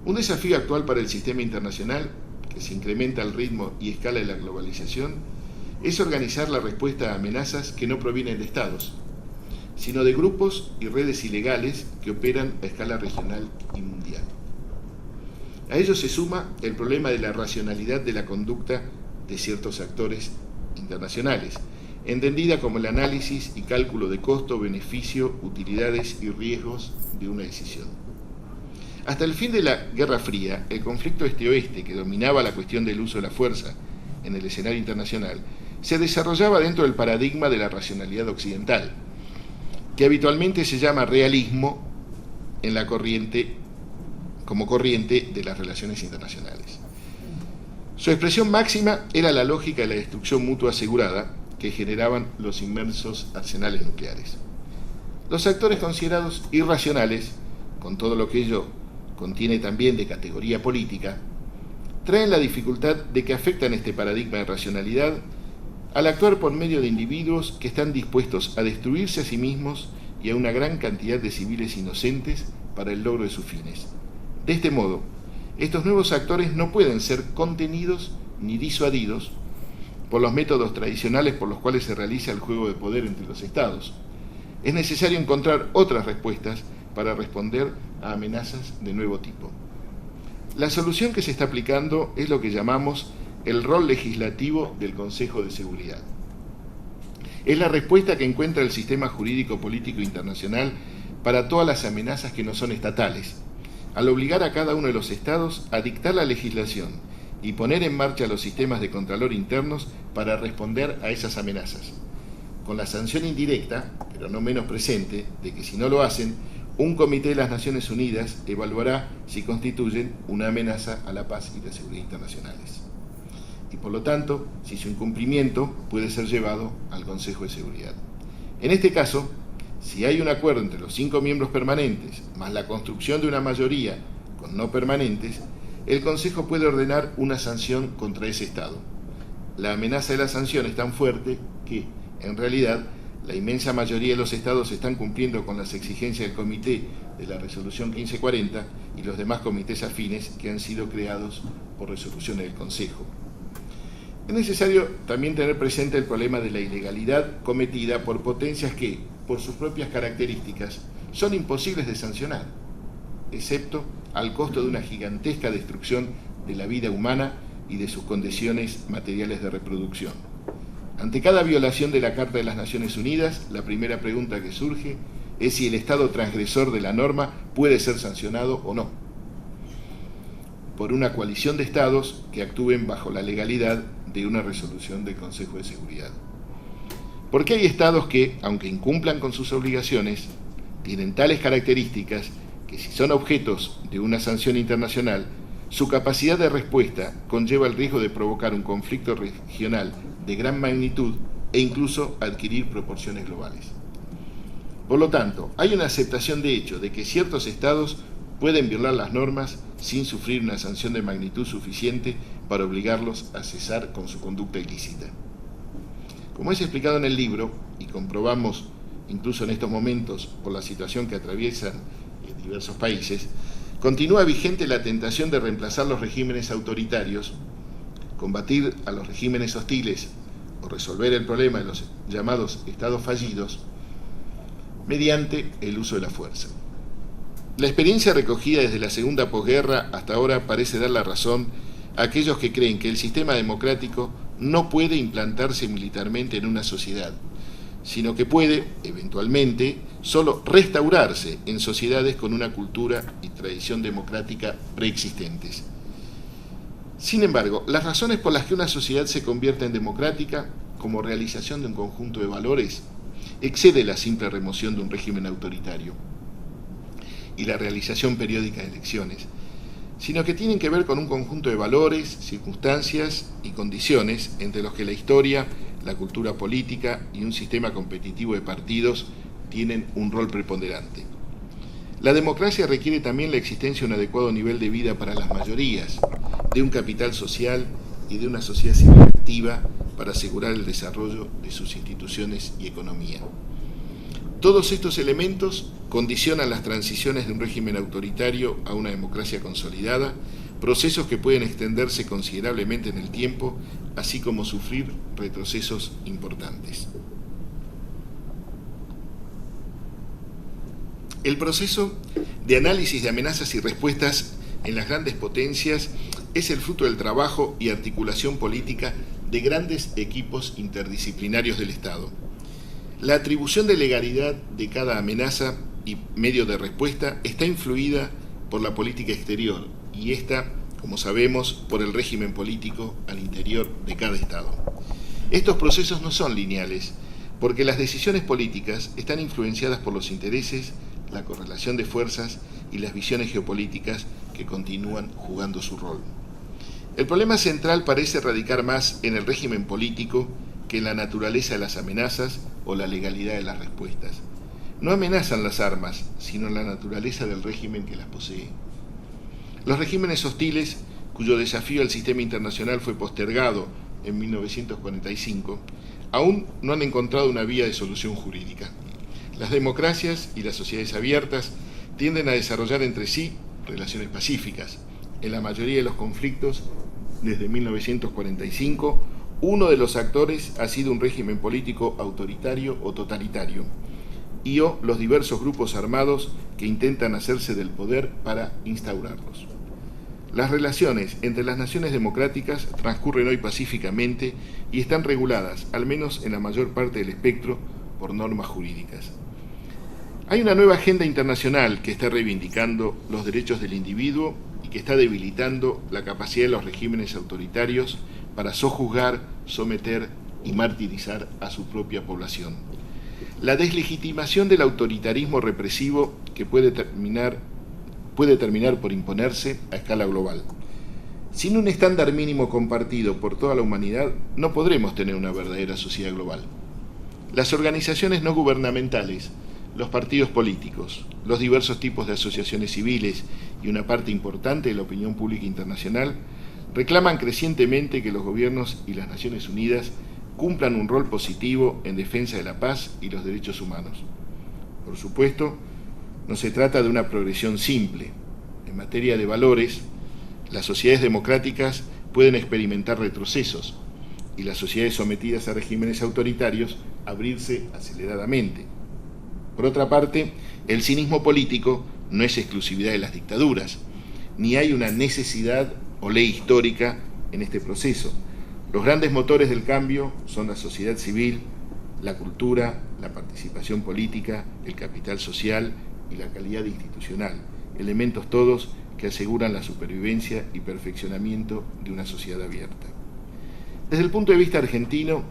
Un desafío actual para el sistema internacional, que se incrementa el ritmo y escala de la globalización, es organizar la respuesta a amenazas que no provienen de estados, sino de grupos y redes ilegales que operan a escala regional y mundial. A ello se suma el problema de la racionalidad de la conducta de ciertos actores internacionales, entendida como el análisis y cálculo de costo, beneficio, utilidades y riesgos de una decisión. Hasta el fin de la Guerra Fría, el conflicto este-oeste, que dominaba la cuestión del uso de la fuerza en el escenario internacional, se desarrollaba dentro del paradigma de la racionalidad occidental, que habitualmente se llama realismo en la corriente, como corriente de las relaciones internacionales. Su expresión máxima era la lógica de la destrucción mutua asegurada que generaban los inmensos arsenales nucleares. Los actores considerados irracionales, con todo lo que ello contiene también de categoría política, traen la dificultad de que afectan este paradigma de racionalidad al actuar por medio de individuos que están dispuestos a destruirse a sí mismos y a una gran cantidad de civiles inocentes para el logro de sus fines. De este modo, estos nuevos actores no pueden ser contenidos ni disuadidos por los métodos tradicionales por los cuales se realiza el juego de poder entre los estados. Es necesario encontrar otras respuestas para responder a amenazas de nuevo tipo. La solución que se está aplicando es lo que llamamos el rol legislativo del Consejo de Seguridad. Es la respuesta que encuentra el sistema jurídico político internacional para todas las amenazas que no son estatales, al obligar a cada uno de los estados a dictar la legislación y poner en marcha los sistemas de contralor internos para responder a esas amenazas, con la sanción indirecta, pero no menos presente, de que si no lo hacen, un comité de las Naciones Unidas evaluará si constituyen una amenaza a la paz y la seguridad internacionales. Y por lo tanto, si su incumplimiento puede ser llevado al Consejo de Seguridad. En este caso, si hay un acuerdo entre los 5 miembros permanentes, más la construcción de una mayoría con no permanentes, el Consejo puede ordenar una sanción contra ese Estado. La amenaza de la sanción es tan fuerte que, en realidad, la inmensa mayoría de los estados están cumpliendo con las exigencias del Comité de la Resolución 1540 y los demás comités afines que han sido creados por resoluciones del Consejo. Es necesario también tener presente el problema de la ilegalidad cometida por potencias que, por sus propias características, son imposibles de sancionar, excepto al costo de una gigantesca destrucción de la vida humana y de sus condiciones materiales de reproducción. Ante cada violación de la Carta de las Naciones Unidas, la primera pregunta que surge es si el Estado transgresor de la norma puede ser sancionado o no, por una coalición de Estados que actúen bajo la legalidad de una resolución del Consejo de Seguridad. Porque hay Estados que, aunque incumplan con sus obligaciones, tienen tales características que si son objetos de una sanción internacional, su capacidad de respuesta conlleva el riesgo de provocar un conflicto regional de gran magnitud e incluso adquirir proporciones globales. Por lo tanto, hay una aceptación de hecho de que ciertos estados pueden violar las normas sin sufrir una sanción de magnitud suficiente para obligarlos a cesar con su conducta ilícita. Como es explicado en el libro, y comprobamos incluso en estos momentos por la situación que atraviesan en diversos países, continúa vigente la tentación de reemplazar los regímenes autoritarios, combatir a los regímenes hostiles o resolver el problema de los llamados estados fallidos mediante el uso de la fuerza. La experiencia recogida desde la segunda posguerra hasta ahora parece dar la razón a aquellos que creen que el sistema democrático no puede implantarse militarmente en una sociedad, sino que puede, eventualmente, solo restaurarse en sociedades con una cultura y tradición democrática preexistentes. Sin embargo, las razones por las que una sociedad se convierte en democrática, como realización de un conjunto de valores, excede la simple remoción de un régimen autoritario. y la realización periódica de elecciones, sino que tienen que ver con un conjunto de valores, circunstancias y condiciones entre los que la historia, la cultura política y un sistema competitivo de partidos tienen un rol preponderante. La democracia requiere también la existencia de un adecuado nivel de vida para las mayorías, de un capital social y de una sociedad civil activa para asegurar el desarrollo de sus instituciones y economía. Todos estos elementos condicionan las transiciones de un régimen autoritario a una democracia consolidada, procesos que pueden extenderse considerablemente en el tiempo, así como sufrir retrocesos importantes. El proceso de análisis de amenazas y respuestas en las grandes potencias es el fruto del trabajo y articulación política de grandes equipos interdisciplinarios del Estado. La atribución de legalidad de cada amenaza y medio de respuesta está influida por la política exterior y esta, como sabemos, por el régimen político al interior de cada Estado. Estos procesos no son lineales, porque las decisiones políticas están influenciadas por los intereses, la correlación de fuerzas y las visiones geopolíticas que continúan jugando su rol. El problema central parece radicar más en el régimen político que en la naturaleza de las amenazas o la legalidad de las respuestas. No amenazan las armas, sino la naturaleza del régimen que las posee. Los regímenes hostiles, cuyo desafío al sistema internacional fue postergado en 1945, aún no han encontrado una vía de solución jurídica. Las democracias y las sociedades abiertas tienden a desarrollar entre sí relaciones pacíficas. En la mayoría de los conflictos, desde 1945, uno de los actores ha sido un régimen político autoritario o totalitario, y o los diversos grupos armados que intentan hacerse del poder para instaurarlos. Las relaciones entre las naciones democráticas transcurren hoy pacíficamente y están reguladas, al menos en la mayor parte del espectro, por normas jurídicas. Hay una nueva agenda internacional que está reivindicando los derechos del individuo y que está debilitando la capacidad de los regímenes autoritarios para sojuzgar, someter y martirizar a su propia población. La deslegitimación del autoritarismo represivo que puede terminar por imponerse a escala global. Sin un estándar mínimo compartido por toda la humanidad, no podremos tener una verdadera sociedad global. Las organizaciones no gubernamentales, los partidos políticos, los diversos tipos de asociaciones civiles y una parte importante de la opinión pública internacional reclaman crecientemente que los gobiernos y las Naciones Unidas cumplan un rol positivo en defensa de la paz y los derechos humanos. Por supuesto, no se trata de una progresión simple. En materia de valores, las sociedades democráticas pueden experimentar retrocesos y las sociedades sometidas a regímenes autoritarios abrirse aceleradamente. Por otra parte, el cinismo político no es exclusividad de las dictaduras, ni hay una necesidad o ley histórica en este proceso. Los grandes motores del cambio son la sociedad civil, la cultura, la participación política, el capital social y la calidad institucional, elementos todos que aseguran la supervivencia y perfeccionamiento de una sociedad abierta. Desde el punto de vista argentino,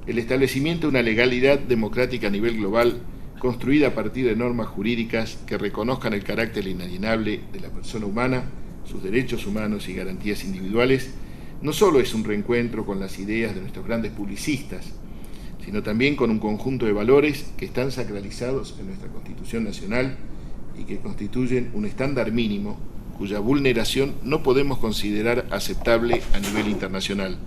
el establecimiento de una legalidad democrática a nivel global construida a partir de normas jurídicas que reconozcan el carácter inalienable de la persona humana, sus derechos humanos y garantías individuales, no solo es un reencuentro con las ideas de nuestros grandes publicistas, sino también con un conjunto de valores que están sacralizados en nuestra Constitución Nacional y que constituyen un estándar mínimo cuya vulneración no podemos considerar aceptable a nivel internacional,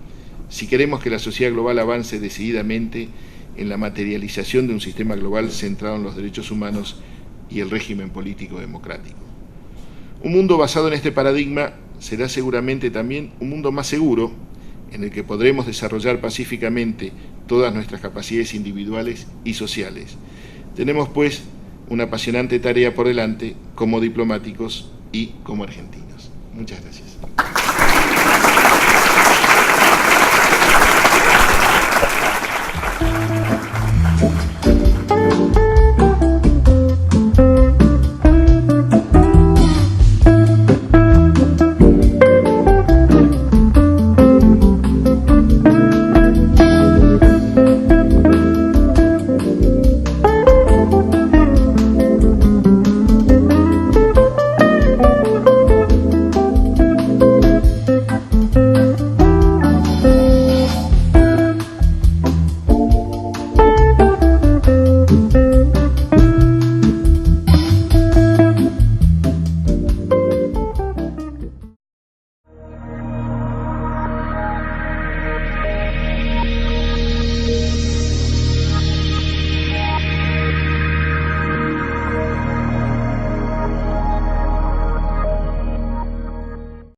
si queremos que la sociedad global avance decididamente en la materialización de un sistema global centrado en los derechos humanos y el régimen político democrático. Un mundo basado en este paradigma será seguramente también un mundo más seguro, en el que podremos desarrollar pacíficamente todas nuestras capacidades individuales y sociales. Tenemos, pues, una apasionante tarea por delante como diplomáticos y como argentinos. Muchas gracias.